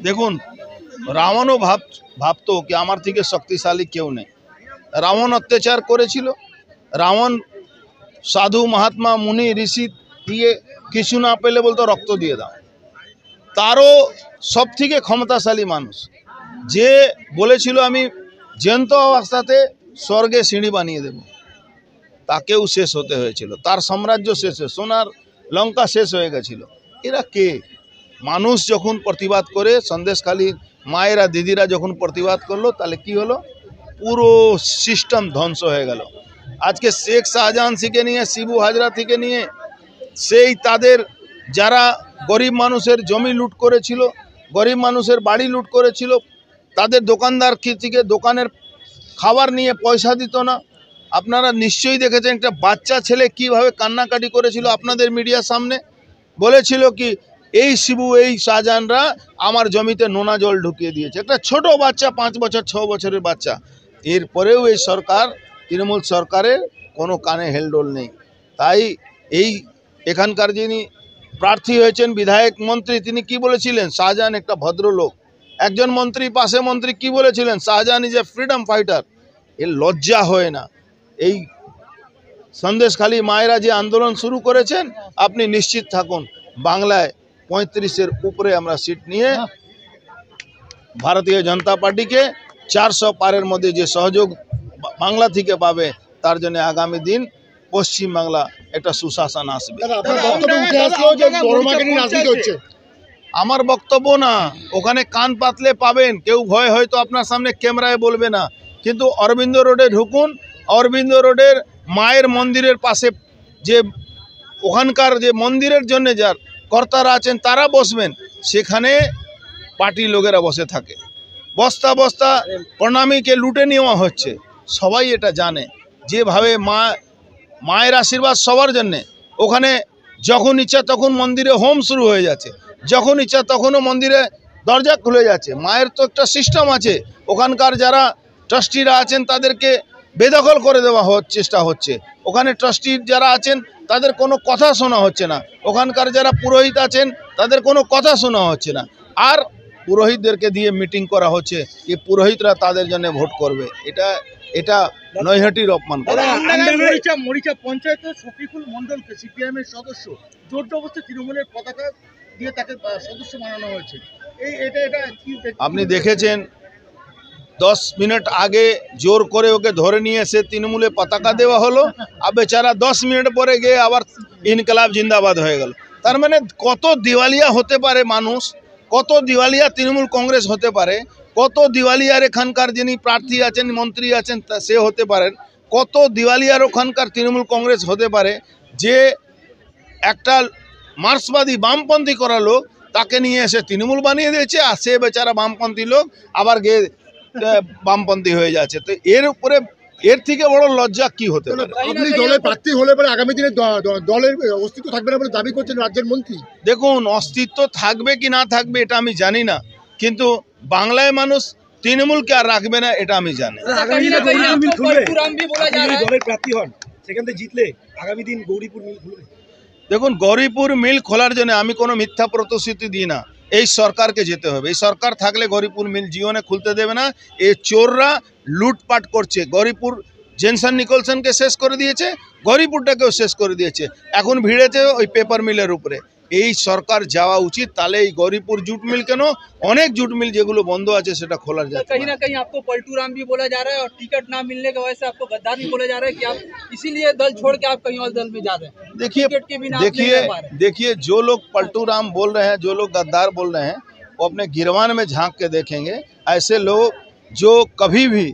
দেখুন, রাবণও ভাবতো কি আমার থেকে শক্তিশালী কেউ নেই। রাবণ অত্যাচার করেছিল। রাবণ সাধু মহাত্মা মুনি ঋষি দিয়ে কিছু না পেলে বলতো রক্ত দিয়ে দাও। তারও সব থেকে ক্ষমতাশালী মানুষ যে বলেছিল আমি জ্যান্ত অবস্থাতে স্বর্গে সিঁড়ি বানিয়ে দেব, তাকেও শেষ হতে হয়েছিল। তার সাম্রাজ্য শেষ হয়ে সোনার লঙ্কা শেষ হয়ে গেছিল। এরা কে? মানুষ যখন প্রতিবাদ করে, সন্দেশখালীর মায়েরা দিদিরা যখন প্রতিবাদ করলো, তাহলে কি হলো? পুরো সিস্টেম ধ্বংস হয়ে গেল। আজকে শেখ শাহজাহান থেকে নিয়ে শিবু হাজরা থেকে নিয়ে সেই তাদের যারা গরিব মানুষের জমি লুট করেছিল, গরিব মানুষের বাড়ি লুট করেছিল, তাদের দোকানদার থেকে দোকানের খাবার নিয়ে পয়সা দিত না। আপনারা নিশ্চয়ই দেখেছেন একটা বাচ্চা ছেলে কিভাবে কান্নাকাটি করেছিল আপনাদের মিডিয়ার সামনে। বলেছিল কি এই শিবু এই শাহজাহানরা আমার জমিতে নোনা জল ঢুকিয়ে দিয়েছে। একটা ছোট বাচ্চা, 5 বছর 6 বছরের বাচ্চা। এরপরেও এই সরকার, তৃণমূল সরকারের কোনো কানে হেলডোল নেই। তাই এই এখানকার যিনি প্রার্থী হয়েছেন বিধায়ক মন্ত্রী, তিনি কি বলেছিলেন? শাহজাহান একটা ভদ্রলোক। একজন মন্ত্রী, পাশে মন্ত্রী কি বলেছিলেন? Shahjahan is a freedom fighter. এর লজ্জা হয় না? এই সন্দেশখালী মায়েরা যে আন্দোলন শুরু করেছেন, আপনি নিশ্চিত থাকুন বাংলায় 35-এর উপরে আমরা সিট নিয়ে ভারতীয় জনতা পার্টিকে 400 পারের মধ্যে যে সহযোগ বাংলা থেকে পাবে, তার জন্য আগামী দিন পশ্চিম বাংলা একটা সুশাসন আসবে। আমার বক্তব্য না, ওখানে কান পাতলে পাবেন। কেউ ভয় হয়তো আপনার সামনে ক্যামেরায় বলবে না, কিন্তু অরবিন্দ রোডে ঢুকুন। অরবিন্দ রোডের মায়ের মন্দিরের পাশে যে ওখানকার যে মন্দিরের জন্য যার কর্তারা আছেন তারা বসবেন, সেখানে পার্টি লোকেরা বসে থাকে। বস্তা বস্তা প্রণামীকে লুটে নেওয়া হচ্ছে। সবাই এটা জানে যেভাবে মায়ের আশীর্বাদ সবার জন্যে। ওখানে যখন ইচ্ছা তখন মন্দিরে হোম শুরু হয়ে যাচ্ছে, যখন ইচ্ছা তখনও মন্দিরে দরজা খুলে যাচ্ছে। মায়ের তো একটা সিস্টেম আছে। ওখানকার যারা ট্রাস্টিরা আছেন তাদেরকে বেদখল করে দেওয়া চেষ্টা হচ্ছে। ওখানে ট্রাস্টি যারা আছেন তাদের কোনো কথা শোনা হচ্ছে না। ওখানকার যারা পুরোহিত আছেন তাদের কোনো কথা শোনা হচ্ছে না। আর পুরোহিতদেরকে দিয়ে মিটিং করা হচ্ছে যে পুরোহিতরা তাদের জন্য ভোট করবে। এটা নৈহাটির অপমান করা। মরিচা পঞ্চায়েতের শফিকুল মন্ডলকে সিপিএমের সদস্য জোর জবরদস্তি তৃণমূলের পতাকা দিয়ে তাকে সদস্য বানানো হয়েছে। আপনি দেখেছেন 10 মিনিট আগে জোর করে ওকে ধরে নিয়ে এসে তৃণমূলে পতাকা দেওয়া হলো, আর বেচারা 10 মিনিট পরে গিয়ে আবার ইনকলাব জিন্দাবাদ হয়ে গেল। তার মানে কত দিওয়ালিয়া হতে পারে মানুষ, কত দিওয়ালিয়া তৃণমূল কংগ্রেস হতে পারে, কত দিওয়ালিয়ার এখানকার যিনি প্রার্থী আছেন মন্ত্রী আছেন সে হতে পারেন, কত দিওয়ালিয়ার ওখানকার তৃণমূল কংগ্রেস হতে পারে যে একটা মার্ক্সবাদী বামপন্থী করা লোক তাকে নিয়ে এসে তৃণমূল বানিয়ে দিয়েছে, আর সে বেচারা বামপন্থী লোক আবার গিয়ে বামপন্থী হয়ে যাচ্ছে। তো এর থেকে বড় লজ্জা কি হতে পারে? আপনি দলের প্রার্থী হলে পরে আগামী দিনে দলের অস্তিত্ব থাকবে না বলে দাবি করছেন রাজ্যের মন্ত্রী। দেখুন, অস্তিত্ব থাকবে কি না থাকবে এটা আমি জানি না, কিন্তু বাংলায় মানুষ তৃণমূলকে আর রাখবে না এটা আমি জানি। দেখুন, গৌরীপুর মিল খোলার জন্য আমি কোনো মিথ্যা প্রতিশ্রুতি দিই না। এই সরকারকে যেতে হবে। এই সরকার থাকলে গৌরীপুর মিল জীবনে খুলতে দেবে না। এই চোররা লুটপাট করছে। গৌরীপুর জেনসন নিকলসনকে শেষ করে দিয়েছে, গৌরীপুরটাকেও শেষ করে দিয়েছে। এখন ভিড়েছে ওই পেপার মিলের উপরে। এই সরকার যাওয়া উচিত। তাহলে এই গৌরীপুর জুট মিল কেন, অনেক জুট মিল যেগুলো বন্ধ আছে সেটা খোলা যায়। कहीं ना कहीं आपको पलटू राम भी बोला जा रहा है और टिकट ना मिलने की वजह से आपको गद्दार भी बोला जा रहा है कि आप इसीलिए दल छोड़ के आप कहीं और दल में जा रहे हैं। देखिए जो लोग पलटू राम बोल रहे हैं, जो लोग गद्दार बोल रहे हैं, वो अपने गिरवान में झांक के देखेंगे। ऐसे लोग जो कभी भी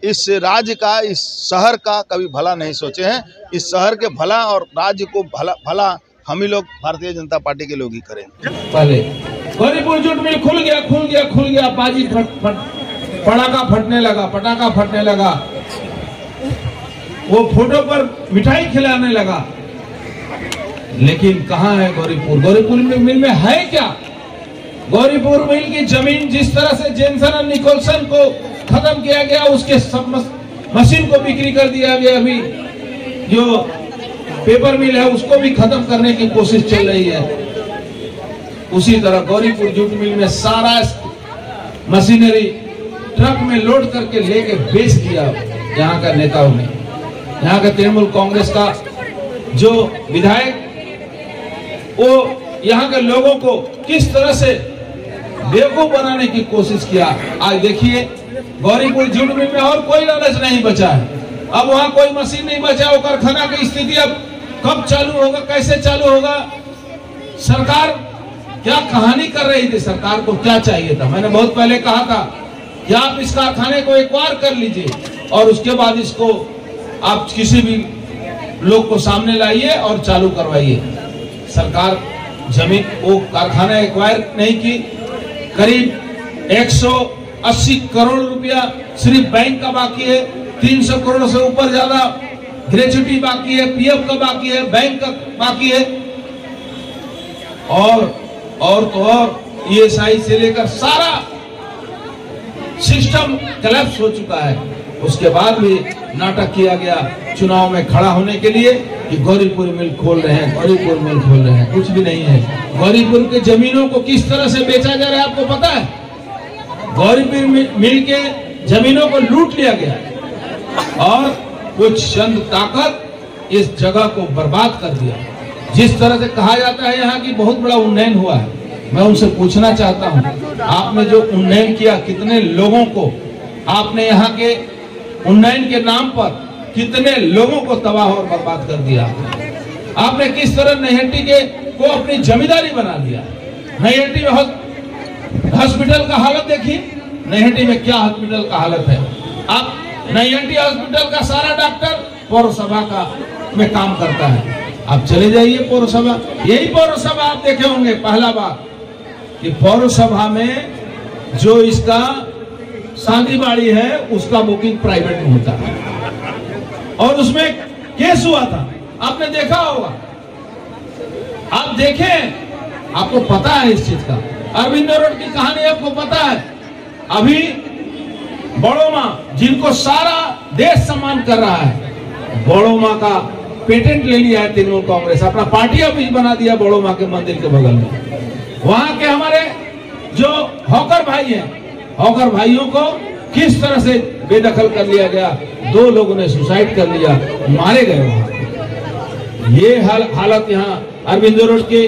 इस राज्य का, इस शहर का कभी भला नहीं सोचे हैं। इस शहर के भला और राज्य को भला हम ही लोग भारतीय जनता पार्टी के लोग ही करेंगे। पहले गौरीपुर जूट मिल खुल गया, बाजी पटाखा फटने लगा, वो फोटो पर मिठाई खिलाने लगा। लेकिन कहाँ है गौरीपुर मिल में है क्या? गौरीपुर मिल की जमीन जिस तरह से जेनसन और निकोलसन को खत्म किया गया, उसके सब मशीन को बिक्री कर दिया गया। अभी जो पेपर मिल है उसको भी खत्म करने की कोशिश चल रही है। उसी तरह गौरीपुर जूट मिल में सारा मशीनरी ट्रक में लोड करके लेके बेच दिया यहाँ का नेताओं ने। यहाँ का तृणमूल कांग्रेस का जो विधायक वो यहाँ के लोगों को किस तरह से बेवकूफ बनाने की कोशिश किया। आज देखिए गौरीपुर जूट मिल में और कोई लालच नहीं बचा है, अब वहाँ कोई मशीन नहीं बचा। वो कारखाना की स्थिति अब कब चालू होगा, कैसे चालू होगा, सरकार क्या कहानी कर रही थी, सरकार को क्या चाहिए था। मैंने बहुत पहले कहा था कि आप इस कारखाने को एक बार कर लीजिए और उसके बाद इसको आप किसी भी लोग को सामने लाइए और चालू करवाइए। सरकार जमीन वो कारखाना एक्वायर नहीं की, करीब 180 करोड़ रुपया सिर्फ बैंक का बाकी है, 300 करोड़ से ऊपर ज्यादा ग्रेच्युटी बाकी है, पीएफ का बाकी है, बैंक का बाकी है और तो और ईएसआई से लेकर सारा सिस्टम कोलैप्स हो चुका है। उसके बाद भी नाटक किया गया चुनाव में खड़ा होने के लिए कि गौरीपुर मिल खोल रहे हैं, गौरीपुर मिल खोल रहे हैं। कुछ भी नहीं है। गौरीपुर के जमीनों को किस तरह से बेचा जा रहा है आपको पता है? गौरीपुर मिल के जमीनों को लूट लिया गया और कुछ चंद ताकत इस जगह को बर्बाद कर दिया। जिस तरह से कहा जाता है यहाँ की बहुत बड़ा उन्नयन हुआ है, मैं उनसे पूछना चाहता हूँ, आपने जो उन्नयन किया, कितने लोगों को आपने यहाँ के उन्नयन के नाम पर कितने लोगों को तबाह और बर्बाद कर दिया। आपने किस तरह नैहटी के को अपनी जमींदारी बना दिया। नैहटी में हॉस्पिटल का हालत देखिए, नैहटी में क्या हॉस्पिटल का हालत है। आप नैहटी हॉस्पिटल का सारा डॉक्टर पौरसभा का में काम करता है। आप चले जाइए पौरसभा, यही पौरसभा आप देखे होंगे पहला बार कि पौरसभा में जो इसका शादी बाड़ी है उसका बुकिंग प्राइवेट में होता है और उसमें केस हुआ था, आपने देखा होगा, आप देखें, आपको पता है इस चीज का। अरविंद रोड की कहानी आपको पता है। अभी बड़ोमा जिनको सारा देश सम्मान कर रहा है, बड़ोमा का पेटेंट ले लिया है तृणमूल कांग्रेस, अपना पार्टी ऑफिस बना दिया बड़ोमा के मंदिर के बगल में। वहां के हमारे जो हॉकर भाई हैं, हॉकर भाइयों को किस तरह से बेदखल कर लिया गया। 2 लोगों ने सुसाइड कर लिया, मारे गए वहां। ये हालत यहाँ अरविंद रोड के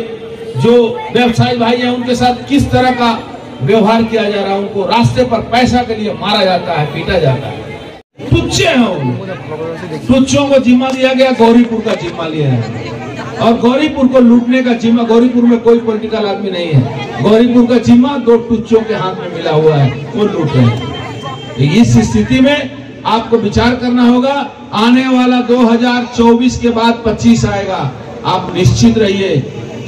जो व्यवसायी भाई हैं उनके साथ किस तरह का व्यवहार किया जा रहा है। उनको रास्ते पर पैसा के लिए मारा जाता है, पीटा जाता है। तुच्छे हैं, तुच्छों को जिम्मा दिया गया, गौरीपुर का जिम्मा लिया है और गौरीपुर को लूटने का जिम्मा, गौरीपुर में कोई पॉलिटिकल आदमी नहीं है, गौरीपुर का जिम्मा 2 तुच्छों के हाथ में मिला हुआ है, वो लूट रहे हैं। इस स्थिति में आपको विचार करना होगा। आने वाला 2024 के बाद 25 आएगा। आप निश्चित रहिए,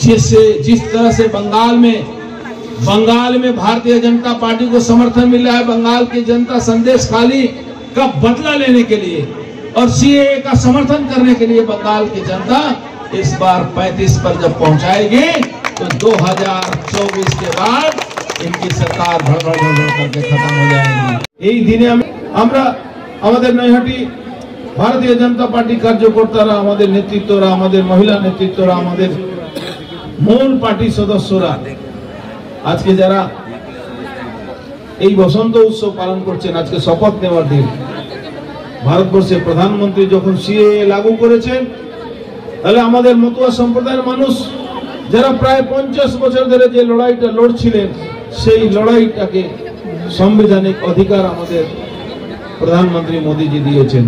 जिस तरह से बंगाल में भारतीय जनता पार्टी को समर्थन मिल रहा है, बंगाल की जनता संदेश खाली का बदला लेने के लिए और सीएए का समर्थन करने के लिए बंगाल की जनता इस बार 35 पर जब पहुंचाएगी तो 2024 के बाद इनकी सरकार भड़बड़ करके खत्म हो जाएगी। এই দিনে আমরা আমাদের নৈহাটি ভারতীয় জনতা পার্টি কার্যকর্তারা, আমাদের নেতৃত্বরা, আমাদের মহিলা নেতৃত্বরা, আমাদের মূল পার্টি সদস্যরা আজকে যারা এই বসন্ত উৎসব পালন করছেন, আজকে শপথ নেওয়ার দিন। ভারতবর্ষের প্রধানমন্ত্রী যখন সিএএ লাগু করেছেন, তাহলে আমাদের মতুয়া সম্প্রদায়ের মানুষ যারা প্রায় 50 বছর ধরে যে লড়াইটা লড়ছিলেন, সেই লড়াইটাকে সাংবিধানিক অধিকার আমাদের প্রধানমন্ত্রী মোদীজি দিয়েছেন।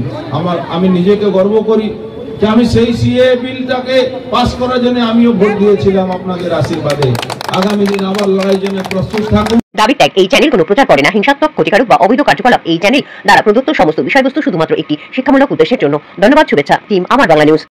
আমি নিজেকে গর্ব করি যে আমি সেই সিএএ বিলটাকে পাস করার জন্য আমিও ভোট দিয়েছিলাম আপনাদের আশীর্বাদে। আগামী দিন আবার লড়াইয়ের জন্য প্রস্তুত থাকুন। দাবি ত্যাগ এই চ্যানেল কোনো প্রচার করে না। হিংসাত্মক, ক্ষতিকারক বা অবৈধ কার্যকলাপ এই চ্যানেল দ্বারা প্রদত্ত সমস্ত বিষয়বস্তু শুধুমাত্র একটি শিক্ষামূলক উদ্দেশ্যের জন্য। ধন্যবাদ। শুভেচ্ছা টিম আমার বাংলা নিউজ।